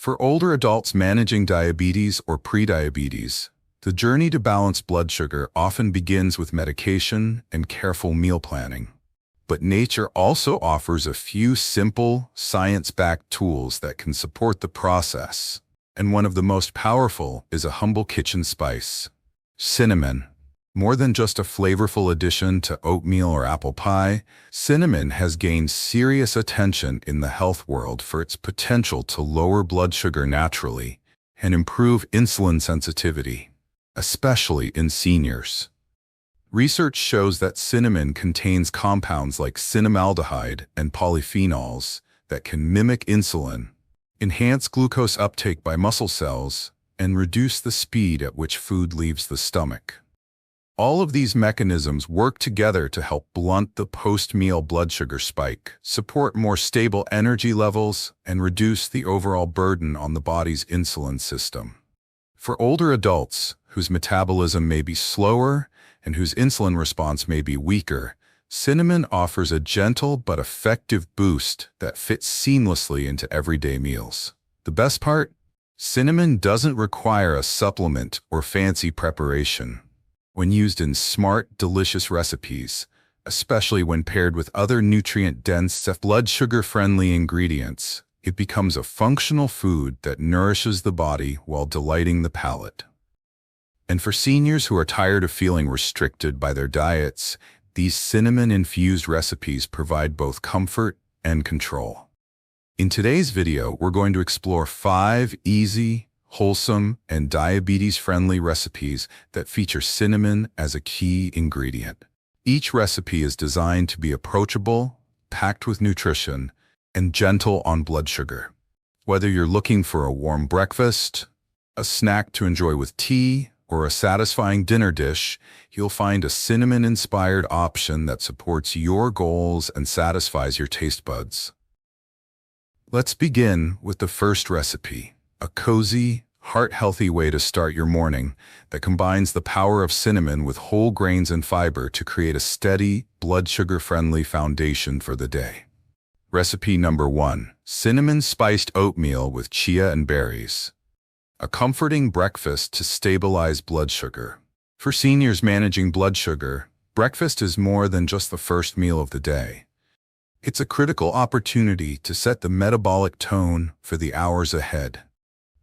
For older adults managing diabetes or prediabetes, the journey to balance blood sugar often begins with medication and careful meal planning. But nature also offers a few simple, science-backed tools that can support the process. And one of the most powerful is a humble kitchen spice: cinnamon. More than just a flavorful addition to oatmeal or apple pie, cinnamon has gained serious attention in the health world for its potential to lower blood sugar naturally and improve insulin sensitivity, especially in seniors. Research shows that cinnamon contains compounds like cinnamaldehyde and polyphenols that can mimic insulin, enhance glucose uptake by muscle cells, and reduce the speed at which food leaves the stomach. All of these mechanisms work together to help blunt the post-meal blood sugar spike, support more stable energy levels, and reduce the overall burden on the body's insulin system. For older adults, whose metabolism may be slower and whose insulin response may be weaker, cinnamon offers a gentle but effective boost that fits seamlessly into everyday meals. The best part? Cinnamon doesn't require a supplement or fancy preparation. When used in smart, delicious recipes, especially when paired with other nutrient-dense, blood sugar-friendly ingredients, it becomes a functional food that nourishes the body while delighting the palate. And for seniors who are tired of feeling restricted by their diets, these cinnamon-infused recipes provide both comfort and control. In today's video, we're going to explore 5 easy, wholesome, and diabetes-friendly recipes that feature cinnamon as a key ingredient. Each recipe is designed to be approachable, packed with nutrition, and gentle on blood sugar. Whether you're looking for a warm breakfast, a snack to enjoy with tea, or a satisfying dinner dish, you'll find a cinnamon-inspired option that supports your goals and satisfies your taste buds. Let's begin with the first recipe: a cozy, heart-healthy way to start your morning that combines the power of cinnamon with whole grains and fiber to create a steady, blood sugar-friendly foundation for the day. Recipe number 1: cinnamon-spiced oatmeal with chia and berries. A comforting breakfast to stabilize blood sugar. For seniors managing blood sugar, breakfast is more than just the first meal of the day. It's a critical opportunity to set the metabolic tone for the hours ahead.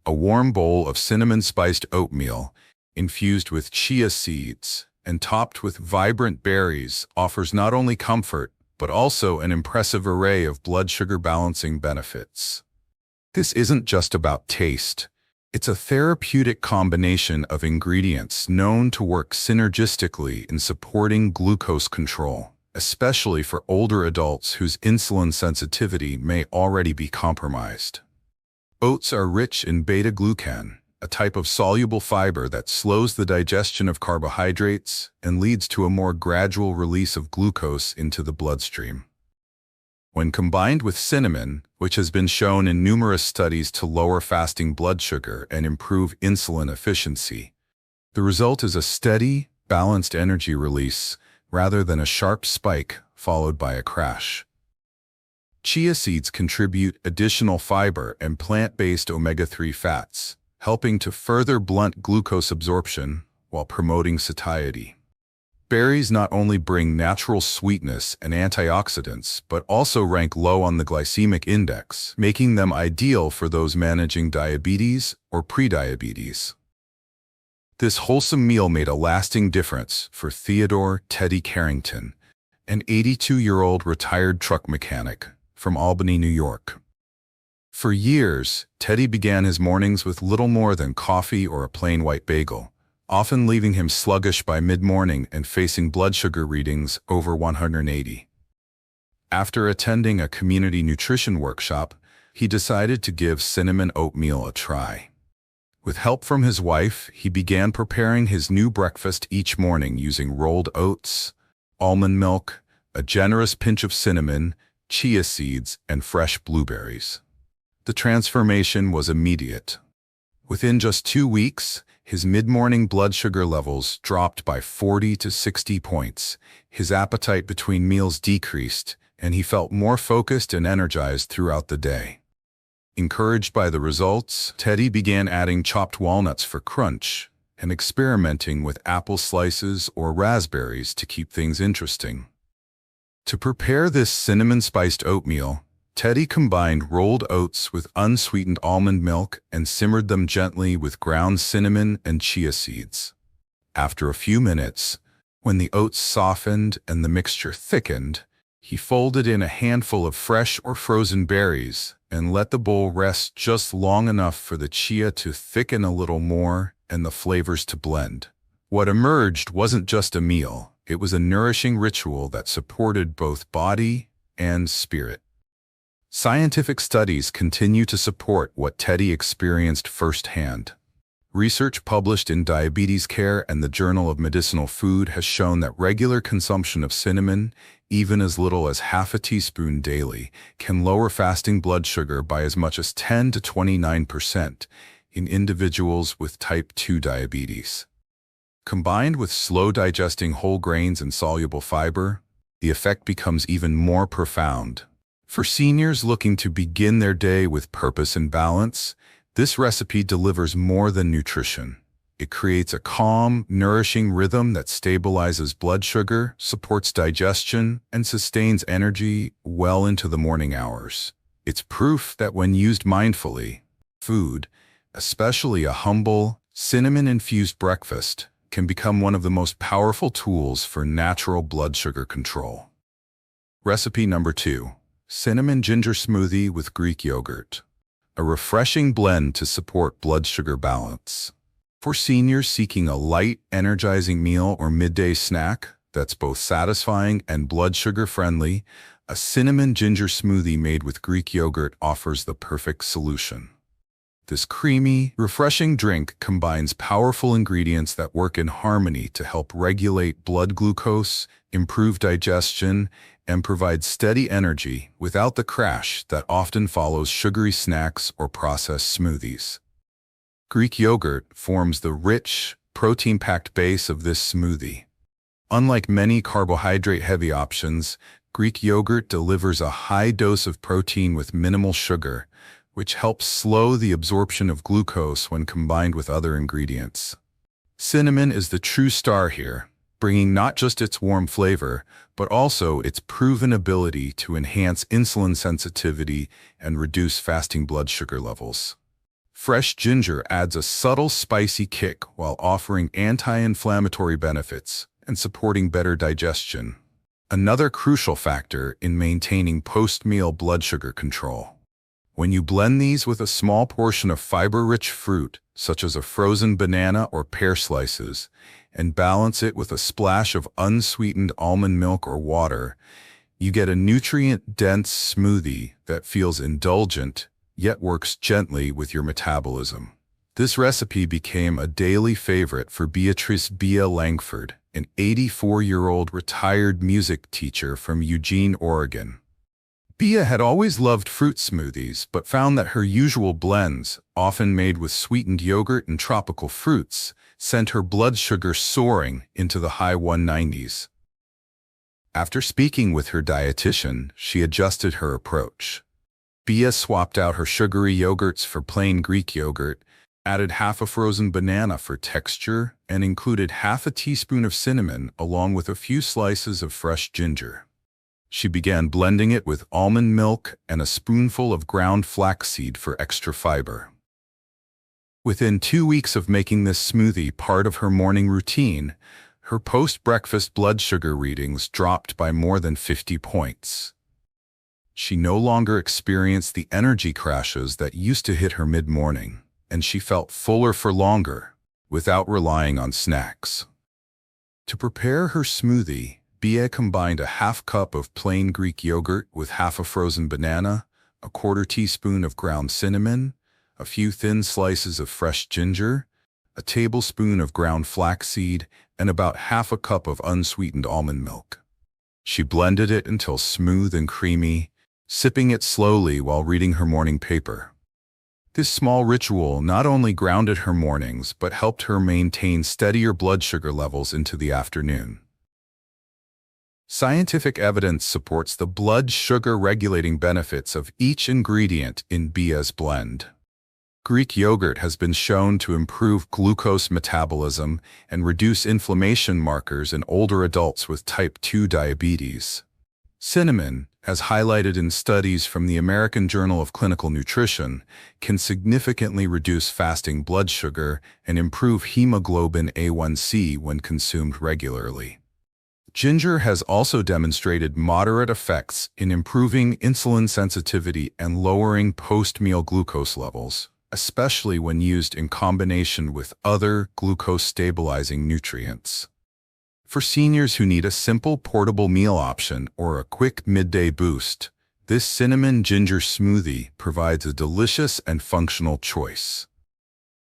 A warm bowl of cinnamon-spiced oatmeal, infused with chia seeds and topped with vibrant berries, offers not only comfort, but also an impressive array of blood sugar balancing benefits. This isn't just about taste. It's a therapeutic combination of ingredients known to work synergistically in supporting glucose control, especially for older adults whose insulin sensitivity may already be compromised. Oats are rich in beta-glucan, a type of soluble fiber that slows the digestion of carbohydrates and leads to a more gradual release of glucose into the bloodstream. When combined with cinnamon, which has been shown in numerous studies to lower fasting blood sugar and improve insulin efficiency, the result is a steady, balanced energy release rather than a sharp spike followed by a crash. Chia seeds contribute additional fiber and plant-based omega-3 fats, helping to further blunt glucose absorption while promoting satiety. Berries not only bring natural sweetness and antioxidants, but also rank low on the glycemic index, making them ideal for those managing diabetes or prediabetes. This wholesome meal made a lasting difference for Theodore "Teddy" Carrington, an 82-year-old retired truck mechanic from Albany, New York. For years, Teddy began his mornings with little more than coffee or a plain white bagel, often leaving him sluggish by mid-morning and facing blood sugar readings over 180. After attending a community nutrition workshop, he decided to give cinnamon oatmeal a try. With help from his wife, he began preparing his new breakfast each morning using rolled oats, almond milk, a generous pinch of cinnamon, chia seeds, and fresh blueberries. The transformation was immediate. Within just 2 weeks, his mid-morning blood sugar levels dropped by 40 to 60 points, his appetite between meals decreased, and he felt more focused and energized throughout the day. Encouraged by the results, Teddy began adding chopped walnuts for crunch and experimenting with apple slices or raspberries to keep things interesting. To prepare this cinnamon-spiced oatmeal, Teddy combined rolled oats with unsweetened almond milk and simmered them gently with ground cinnamon and chia seeds. After a few minutes, when the oats softened and the mixture thickened, he folded in a handful of fresh or frozen berries and let the bowl rest just long enough for the chia to thicken a little more and the flavors to blend. What emerged wasn't just a meal, it was a nourishing ritual that supported both body and spirit. Scientific studies continue to support what Teddy experienced firsthand. Research published in Diabetes Care and the Journal of Medicinal Food has shown that regular consumption of cinnamon, even as little as half a teaspoon daily, can lower fasting blood sugar by as much as 10 to 29% in individuals with type 2 diabetes. Combined with slow-digesting whole grains and soluble fiber, the effect becomes even more profound. For seniors looking to begin their day with purpose and balance, this recipe delivers more than nutrition. It creates a calm, nourishing rhythm that stabilizes blood sugar, supports digestion, and sustains energy well into the morning hours. It's proof that when used mindfully, food, especially a humble, cinnamon-infused breakfast, can become one of the most powerful tools for natural blood sugar control. Recipe number 2. Cinnamon ginger smoothie with Greek yogurt. A refreshing blend to support blood sugar balance. For seniors seeking a light, energizing meal or midday snack that's both satisfying and blood sugar friendly, a cinnamon ginger smoothie made with Greek yogurt offers the perfect solution. This creamy, refreshing drink combines powerful ingredients that work in harmony to help regulate blood glucose, improve digestion, and provide steady energy without the crash that often follows sugary snacks or processed smoothies. Greek yogurt forms the rich, protein-packed base of this smoothie. Unlike many carbohydrate-heavy options, Greek yogurt delivers a high dose of protein with minimal sugar, which helps slow the absorption of glucose when combined with other ingredients. Cinnamon is the true star here, bringing not just its warm flavor, but also its proven ability to enhance insulin sensitivity and reduce fasting blood sugar levels. Fresh ginger adds a subtle spicy kick while offering anti-inflammatory benefits and supporting better digestion, another crucial factor in maintaining post-meal blood sugar control. When you blend these with a small portion of fiber-rich fruit, such as a frozen banana or pear slices, and balance it with a splash of unsweetened almond milk or water, you get a nutrient-dense smoothie that feels indulgent, yet works gently with your metabolism. This recipe became a daily favorite for Beatrice Bea Langford, an 84-year-old retired music teacher from Eugene, Oregon. Bea had always loved fruit smoothies, but found that her usual blends, often made with sweetened yogurt and tropical fruits, sent her blood sugar soaring into the high 190s. After speaking with her dietitian, she adjusted her approach. Bea swapped out her sugary yogurts for plain Greek yogurt, added half a frozen banana for texture, and included half a teaspoon of cinnamon along with a few slices of fresh ginger. She began blending it with almond milk and a spoonful of ground flaxseed for extra fiber. Within 2 weeks of making this smoothie part of her morning routine, her post-breakfast blood sugar readings dropped by more than 50 points. She no longer experienced the energy crashes that used to hit her mid-morning, and she felt fuller for longer, without relying on snacks. To prepare her smoothie, Bea combined a half cup of plain Greek yogurt with half a frozen banana, a quarter teaspoon of ground cinnamon, a few thin slices of fresh ginger, a tablespoon of ground flaxseed, and about half a cup of unsweetened almond milk. She blended it until smooth and creamy, sipping it slowly while reading her morning paper. This small ritual not only grounded her mornings but helped her maintain steadier blood sugar levels into the afternoon. Scientific evidence supports the blood sugar regulating benefits of each ingredient in Chia's blend. Greek yogurt has been shown to improve glucose metabolism and reduce inflammation markers in older adults with type 2 diabetes. Cinnamon, as highlighted in studies from the American Journal of Clinical Nutrition, can significantly reduce fasting blood sugar and improve hemoglobin A1C when consumed regularly. Ginger has also demonstrated moderate effects in improving insulin sensitivity and lowering post-meal glucose levels, especially when used in combination with other glucose-stabilizing nutrients. For seniors who need a simple portable meal option or a quick midday boost, this cinnamon ginger smoothie provides a delicious and functional choice.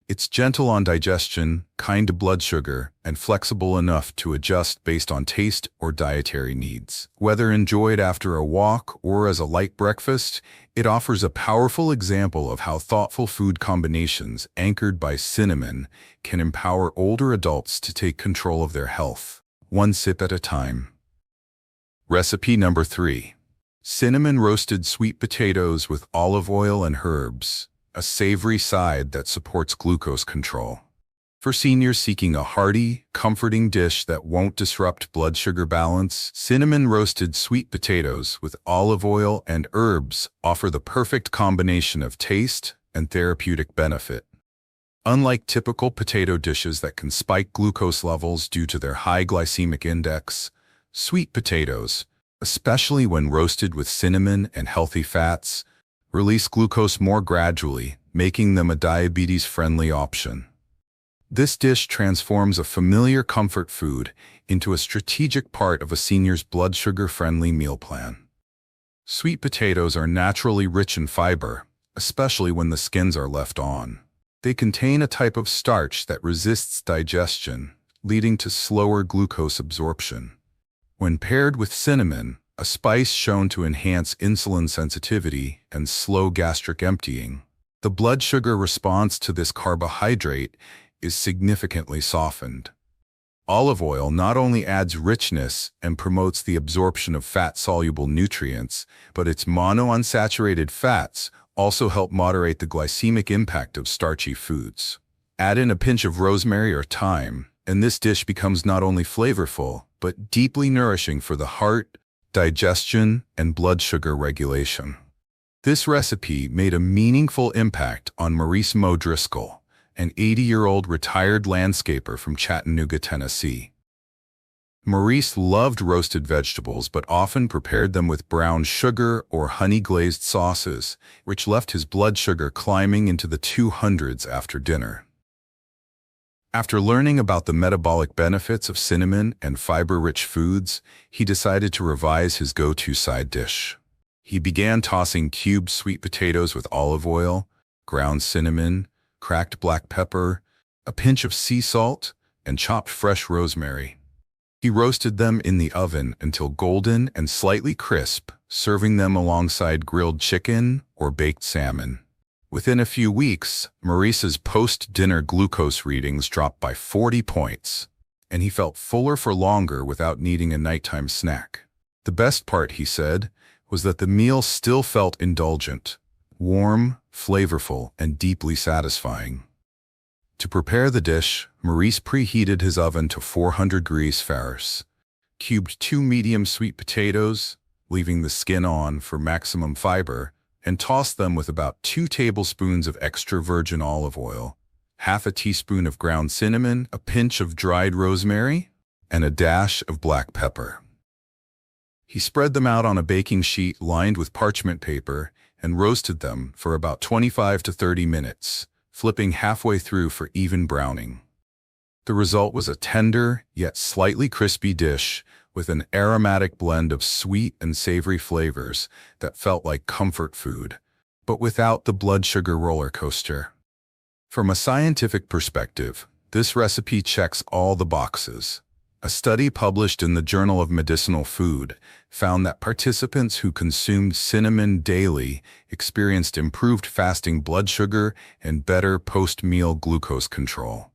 It's gentle on digestion, kind to blood sugar, and flexible enough to adjust based on taste or dietary needs. Whether enjoyed after a walk or as a light breakfast, it offers a powerful example of how thoughtful food combinations anchored by cinnamon can empower older adults to take control of their health, one sip at a time. Recipe number 3. Cinnamon roasted sweet potatoes with olive oil and herbs, a savory side that supports glucose control. For seniors seeking a hearty, comforting dish that won't disrupt blood sugar balance, cinnamon roasted sweet potatoes with olive oil and herbs offer the perfect combination of taste and therapeutic benefit. Unlike typical potato dishes that can spike glucose levels due to their high glycemic index, sweet potatoes, especially when roasted with cinnamon and healthy fats, release glucose more gradually, making them a diabetes-friendly option. This dish transforms a familiar comfort food into a strategic part of a senior's blood sugar-friendly meal plan. Sweet potatoes are naturally rich in fiber, especially when the skins are left on. They contain a type of starch that resists digestion, leading to slower glucose absorption. When paired with cinnamon, a spice shown to enhance insulin sensitivity and slow gastric emptying, the blood sugar response to this carbohydrate is significantly softened. Olive oil not only adds richness and promotes the absorption of fat-soluble nutrients, but its monounsaturated fats also help moderate the glycemic impact of starchy foods. Add in a pinch of rosemary or thyme, and this dish becomes not only flavorful, but deeply nourishing for the heart, digestion, and blood sugar regulation. This recipe made a meaningful impact on Maurice Driscoll, an 80-year-old retired landscaper from Chattanooga, Tennessee. Maurice loved roasted vegetables but often prepared them with brown sugar or honey-glazed sauces, which left his blood sugar climbing into the 200s after dinner. After learning about the metabolic benefits of cinnamon and fiber-rich foods, he decided to revise his go-to side dish. He began tossing cubed sweet potatoes with olive oil, ground cinnamon, cracked black pepper, a pinch of sea salt, and chopped fresh rosemary. He roasted them in the oven until golden and slightly crisp, serving them alongside grilled chicken or baked salmon. Within a few weeks, Maurice's post-dinner glucose readings dropped by 40 points, and he felt fuller for longer without needing a nighttime snack. The best part, he said, was that the meal still felt indulgent, warm, flavorful, and deeply satisfying. To prepare the dish, Maurice preheated his oven to 400 degrees Fahrenheit, cubed 2 medium sweet potatoes, leaving the skin on for maximum fiber, and tossed them with about 2 tablespoons of extra virgin olive oil, half a teaspoon of ground cinnamon, a pinch of dried rosemary, and a dash of black pepper. He spread them out on a baking sheet lined with parchment paper and roasted them for about 25 to 30 minutes, flipping halfway through for even browning. The result was a tender, yet slightly crispy dish with an aromatic blend of sweet and savory flavors that felt like comfort food, but without the blood sugar roller coaster. From a scientific perspective, this recipe checks all the boxes. A study published in the Journal of Medicinal Food found that participants who consumed cinnamon daily experienced improved fasting blood sugar and better post-meal glucose control.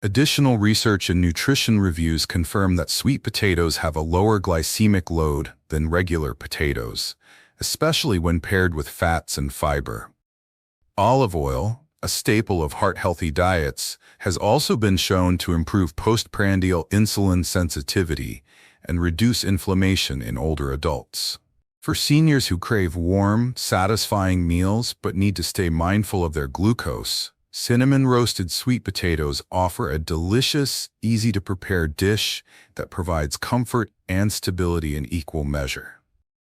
Additional research and nutrition reviews confirm that sweet potatoes have a lower glycemic load than regular potatoes, especially when paired with fats and fiber. Olive oil, a staple of heart-healthy diets, has also been shown to improve postprandial insulin sensitivity and reduce inflammation in older adults. For seniors who crave warm, satisfying meals but need to stay mindful of their glucose, cinnamon-roasted sweet potatoes offer a delicious, easy-to-prepare dish that provides comfort and stability in equal measure.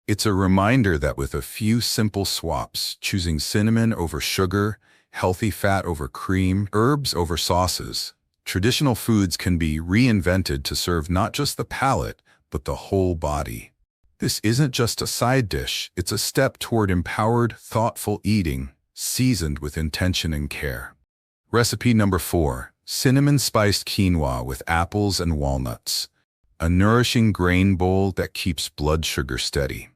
It's a reminder that with a few simple swaps, choosing cinnamon over sugar, healthy fat over cream, herbs over sauces, traditional foods can be reinvented to serve not just the palate, but the whole body. This isn't just a side dish, it's a step toward empowered, thoughtful eating, seasoned with intention and care. Recipe number 4, cinnamon-spiced quinoa with apples and walnuts, a nourishing grain bowl that keeps blood sugar steady.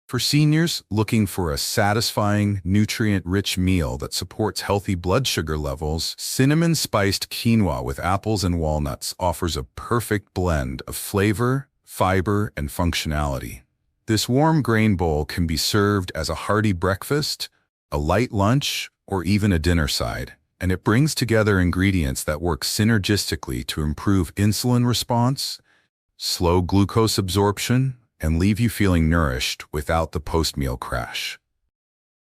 For seniors looking for a satisfying, nutrient-rich meal that supports healthy blood sugar levels, cinnamon-spiced quinoa with apples and walnuts offers a perfect blend of flavor, fiber, and functionality. This warm grain bowl can be served as a hearty breakfast, a light lunch, or even a dinner side, and it brings together ingredients that work synergistically to improve insulin response, slow glucose absorption, and leave you feeling nourished without the post-meal crash.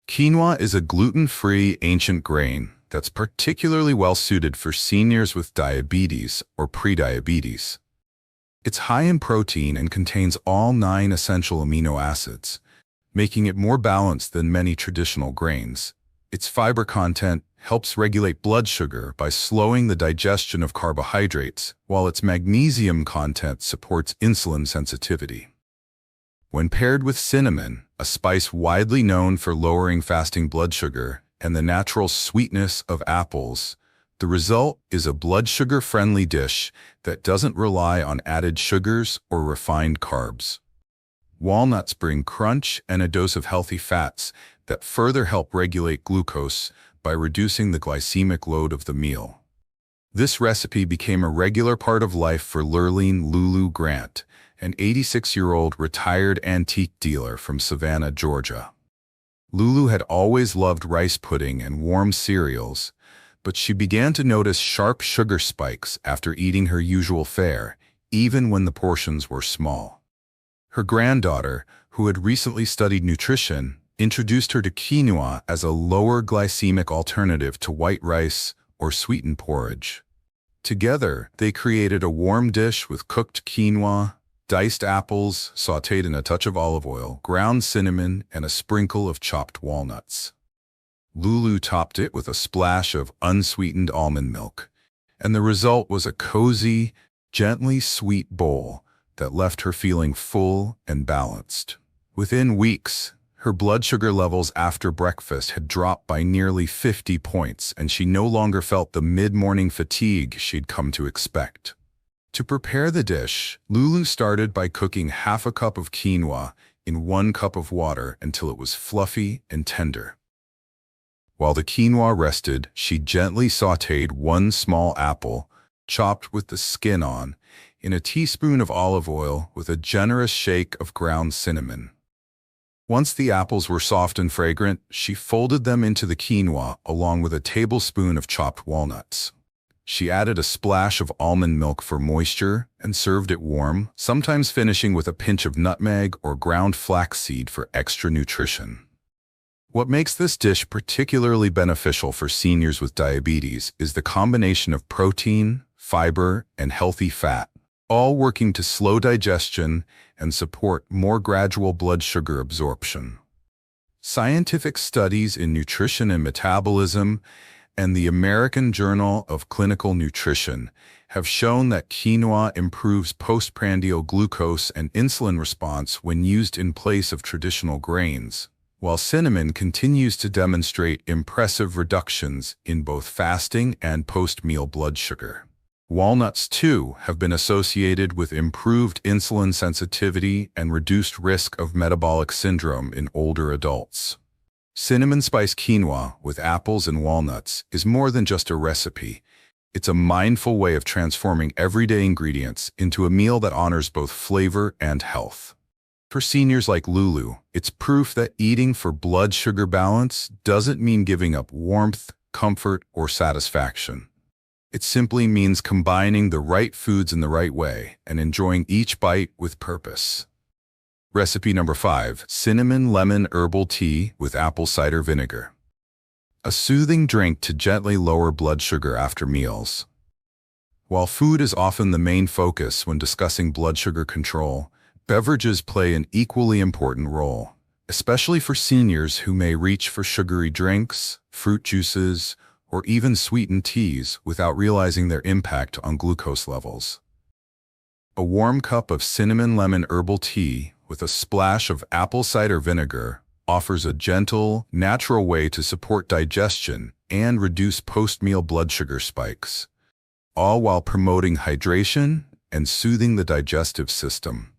Quinoa is a gluten-free ancient grain that's particularly well-suited for seniors with diabetes or prediabetes. It's high in protein and contains all 9 essential amino acids, making it more balanced than many traditional grains. Its fiber content helps regulate blood sugar by slowing the digestion of carbohydrates, while its magnesium content supports insulin sensitivity. When paired with cinnamon, a spice widely known for lowering fasting blood sugar, and the natural sweetness of apples, the result is a blood sugar-friendly dish that doesn't rely on added sugars or refined carbs. Walnuts bring crunch and a dose of healthy fats that further help regulate glucose by reducing the glycemic load of the meal. This recipe became a regular part of life for Lurleen Lulu Grant, an 86-year-old retired antique dealer from Savannah, Georgia. Lulu had always loved rice pudding and warm cereals, but she began to notice sharp sugar spikes after eating her usual fare, even when the portions were small. Her granddaughter, who had recently studied nutrition, introduced her to quinoa as a lower glycemic alternative to white rice or sweetened porridge. Together, they created a warm dish with cooked quinoa, diced apples sautéed in a touch of olive oil, ground cinnamon, and a sprinkle of chopped walnuts. Lulu topped it with a splash of unsweetened almond milk, and the result was a cozy, gently sweet bowl that left her feeling full and balanced. Within weeks, her blood sugar levels after breakfast had dropped by nearly 50 points, and she no longer felt the mid-morning fatigue she'd come to expect. To prepare the dish, Lulu started by cooking half a cup of quinoa in 1 cup of water until it was fluffy and tender. While the quinoa rested, she gently sautéed 1 small apple, chopped with the skin on, in a teaspoon of olive oil with a generous shake of ground cinnamon. Once the apples were soft and fragrant, she folded them into the quinoa along with a tablespoon of chopped walnuts. She added a splash of almond milk for moisture and served it warm, sometimes finishing with a pinch of nutmeg or ground flaxseed for extra nutrition. What makes this dish particularly beneficial for seniors with diabetes is the combination of protein, fiber, and healthy fat, all working to slow digestion and support more gradual blood sugar absorption. Scientific studies in nutrition and metabolism and the American Journal of Clinical Nutrition have shown that quinoa improves postprandial glucose and insulin response when used in place of traditional grains, while cinnamon continues to demonstrate impressive reductions in both fasting and post-meal blood sugar. Walnuts, too, have been associated with improved insulin sensitivity and reduced risk of metabolic syndrome in older adults. Cinnamon-spiced quinoa with apples and walnuts is more than just a recipe. It's a mindful way of transforming everyday ingredients into a meal that honors both flavor and health. For seniors like Lulu, it's proof that eating for blood sugar balance doesn't mean giving up warmth, comfort, or satisfaction. It simply means combining the right foods in the right way and enjoying each bite with purpose. Recipe number 5, cinnamon lemon herbal tea with apple cider vinegar. A soothing drink to gently lower blood sugar after meals. While food is often the main focus when discussing blood sugar control, beverages play an equally important role, especially for seniors who may reach for sugary drinks, fruit juices, or even sweetened teas without realizing their impact on glucose levels. A warm cup of cinnamon lemon herbal tea with a splash of apple cider vinegar offers a gentle, natural way to support digestion and reduce post-meal blood sugar spikes, all while promoting hydration and soothing the digestive system.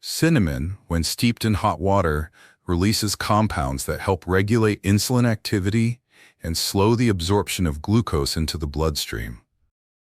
Cinnamon, when steeped in hot water, releases compounds that help regulate insulin activity and slow the absorption of glucose into the bloodstream.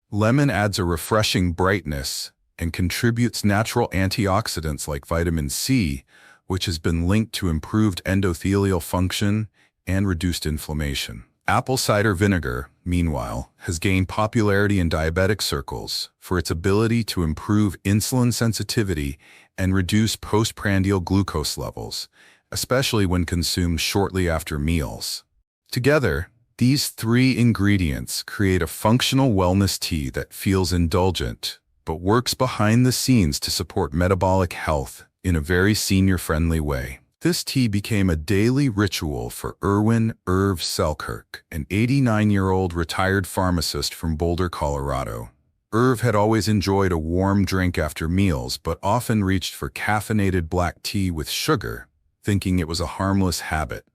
Lemon adds a refreshing brightness and contributes natural antioxidants like vitamin C, which has been linked to improved endothelial function and reduced inflammation. Apple cider vinegar, meanwhile, has gained popularity in diabetic circles for its ability to improve insulin sensitivity and reduce postprandial glucose levels, especially when consumed shortly after meals. Together, these 3 ingredients create a functional wellness tea that feels indulgent, but works behind the scenes to support metabolic health in a very senior-friendly way. This tea became a daily ritual for Irwin Irv Selkirk, an 89-year-old retired pharmacist from Boulder, Colorado. Irv had always enjoyed a warm drink after meals, but often reached for caffeinated black tea with sugar, thinking it was a harmless habit.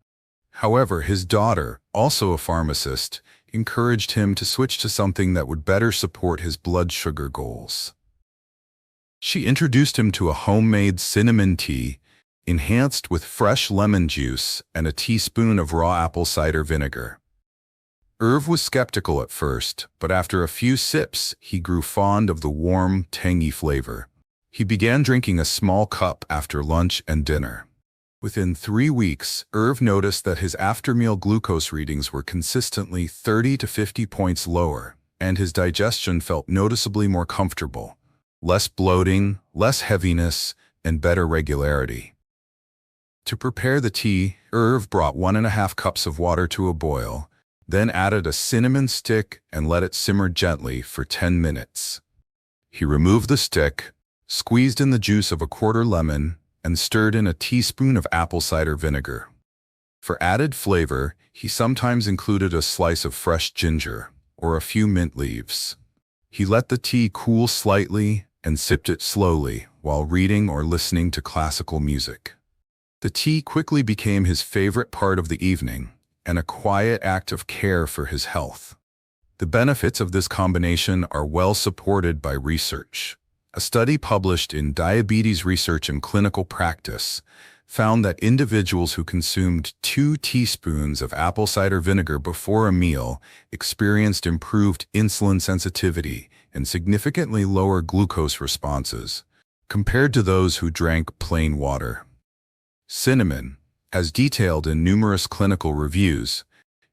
However, his daughter, also a pharmacist, encouraged him to switch to something that would better support his blood sugar goals. She introduced him to a homemade cinnamon tea, enhanced with fresh lemon juice and a teaspoon of raw apple cider vinegar. Irv was skeptical at first, but after a few sips, he grew fond of the warm, tangy flavor. He began drinking a small cup after lunch and dinner. Within 3 weeks, Irv noticed that his after-meal glucose readings were consistently 30 to 50 points lower, and his digestion felt noticeably more comfortable. Less bloating, less heaviness, and better regularity. To prepare the tea, Irv brought 1½ cups of water to a boil, then added a cinnamon stick and let it simmer gently for 10 minutes. He removed the stick, squeezed in the juice of a quarter lemon, and stirred in a teaspoon of apple cider vinegar. For added flavor, he sometimes included a slice of fresh ginger or a few mint leaves. He let the tea cool slightly and sipped it slowly while reading or listening to classical music. The tea quickly became his favorite part of the evening and a quiet act of care for his health. The benefits of this combination are well supported by research. A study published in Diabetes Research and Clinical Practice found that individuals who consumed 2 teaspoons of apple cider vinegar before a meal experienced improved insulin sensitivity and significantly lower glucose responses, compared to those who drank plain water. Cinnamon, as detailed in numerous clinical reviews,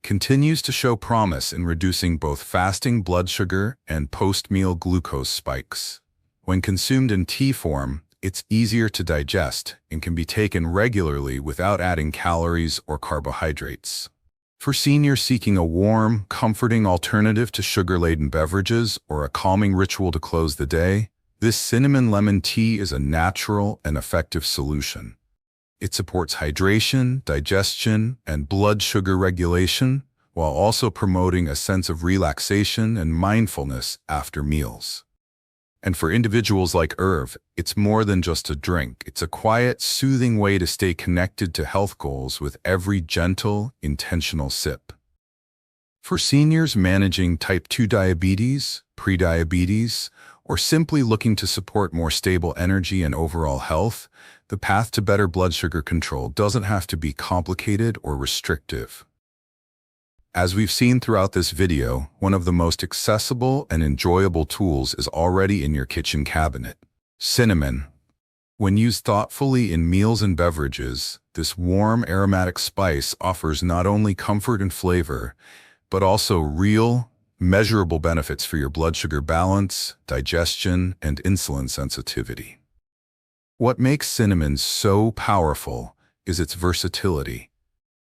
continues to show promise in reducing both fasting blood sugar and post-meal glucose spikes. When consumed in tea form, it's easier to digest and can be taken regularly without adding calories or carbohydrates. For seniors seeking a warm, comforting alternative to sugar-laden beverages or a calming ritual to close the day, this cinnamon lemon tea is a natural and effective solution. It supports hydration, digestion, and blood sugar regulation, while also promoting a sense of relaxation and mindfulness after meals. And for individuals like Irv, it's more than just a drink. It's a quiet, soothing way to stay connected to health goals with every gentle, intentional sip. For seniors managing type 2 diabetes, prediabetes, or simply looking to support more stable energy and overall health, the path to better blood sugar control doesn't have to be complicated or restrictive. As we've seen throughout this video, one of the most accessible and enjoyable tools is already in your kitchen cabinet: cinnamon. When used thoughtfully in meals and beverages, this warm aromatic spice offers not only comfort and flavor, but also real, measurable benefits for your blood sugar balance, digestion, and insulin sensitivity. What makes cinnamon so powerful is its versatility.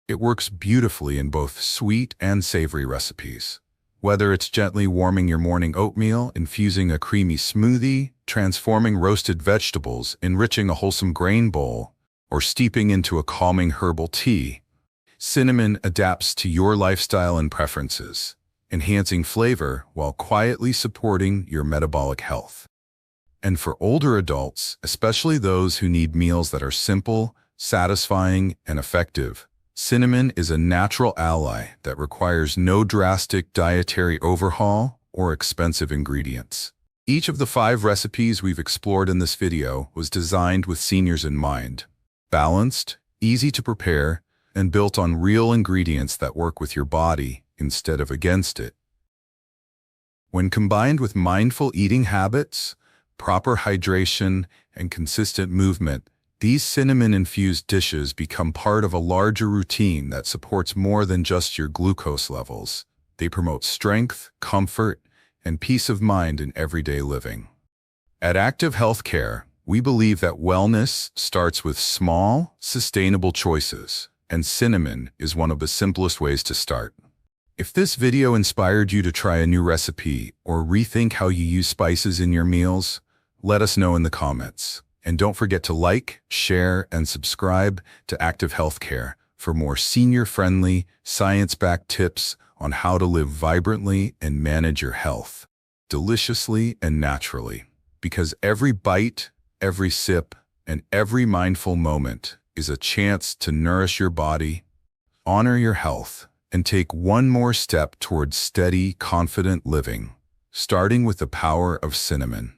It works beautifully in both sweet and savory recipes. Whether it's gently warming your morning oatmeal, infusing a creamy smoothie, transforming roasted vegetables, enriching a wholesome grain bowl, or steeping into a calming herbal tea, cinnamon adapts to your lifestyle and preferences, enhancing flavor while quietly supporting your metabolic health. And for older adults, especially those who need meals that are simple, satisfying, and effective, cinnamon is a natural ally that requires no drastic dietary overhaul or expensive ingredients. Each of the 5 recipes we've explored in this video was designed with seniors in mind: balanced, easy to prepare, and built on real ingredients that work with your body instead of against it. When combined with mindful eating habits, proper hydration, and consistent movement, these cinnamon-infused dishes become part of a larger routine that supports more than just your glucose levels. They promote strength, comfort, and peace of mind in everyday living. At Active Healthcare, we believe that wellness starts with small, sustainable choices, and cinnamon is one of the simplest ways to start. If this video inspired you to try a new recipe or rethink how you use spices in your meals, let us know in the comments. And don't forget to like, share, and subscribe to Active Healthcare for more senior-friendly, science-backed tips on how to live vibrantly and manage your health deliciously and naturally. Because every bite, every sip, and every mindful moment is a chance to nourish your body, honor your health, and take one more step towards steady, confident living, starting with the power of cinnamon.